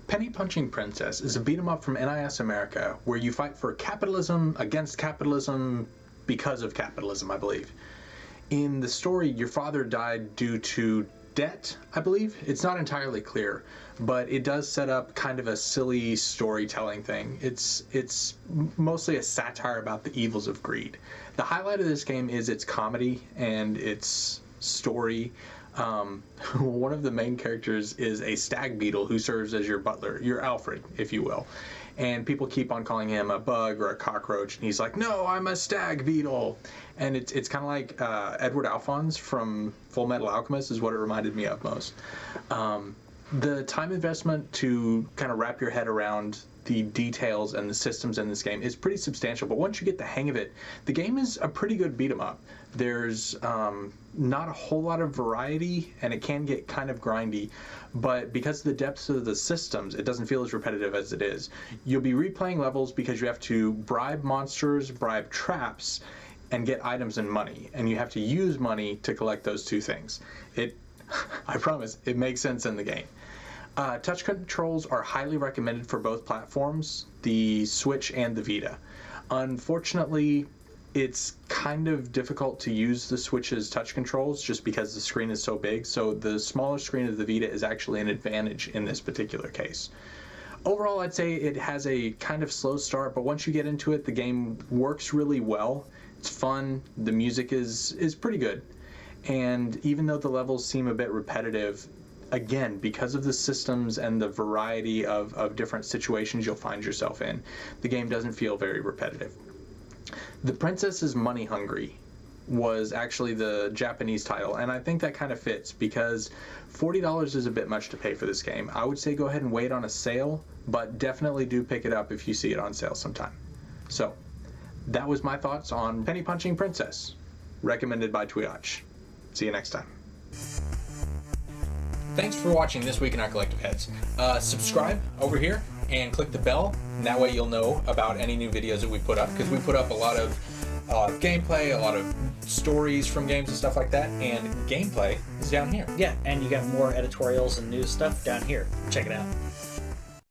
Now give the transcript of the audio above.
Penny Punching Princess is a beat-em-up from NIS America where you fight for capitalism against capitalism because of capitalism, I believe. In the story, your father died due to debt, I believe. It's not entirely clear, but it does set up kind of a silly storytelling thing. It's mostly a satire about the evils of greed. The highlight of this game is its comedy and its story. One of the main characters is a stag beetle who serves as your butler, your Alfred, if you will. And people keep on calling him a bug or a cockroach, and he's like, "No, I'm a stag beetle." And it's kind of like Edward Alphonse from Full Metal Alchemist is what it reminded me of most. The time investment to kind of wrap your head around the details and the systems in this game is pretty substantial, but once you get the hang of it, the game is a pretty good beat 'em up. There's not a whole lot of variety, and it can get kind of grindy, but because of the depths of the systems, it doesn't feel as repetitive as it is. You'll be replaying levels because you have to bribe monsters, bribe traps, and get items and money, and you have to use money to collect those two things. I promise, it makes sense in the game. Touch controls are highly recommended for both platforms, the Switch and the Vita. Unfortunately, it's kind of difficult to use the Switch's touch controls just because the screen is so big, so the smaller screen of the Vita is actually an advantage in this particular case. Overall, I'd say it has a kind of slow start, but once you get into it, the game works really well. It's fun, the music is pretty good, and even though the levels seem a bit repetitive, again, because of the systems and the variety of different situations you'll find yourself in, the game doesn't feel very repetitive. The Princess is Money Hungry was actually the Japanese title, and I think that kind of fits because $40 is a bit much to pay for this game. I would say go ahead and wait on a sale, but definitely do pick it up if you see it on sale sometime. So, that was my thoughts on Penny Punching Princess, recommended by TWIOCH. See you next time. Thanks for watching This Week in Our Collective Heads. Subscribe over here and click the bell, and that way you'll know about any new videos that we put up, because we put up a lot of gameplay, a lot of stories from games and stuff like that, and gameplay is down here. Yeah, and you got more editorials and news stuff down here. Check it out.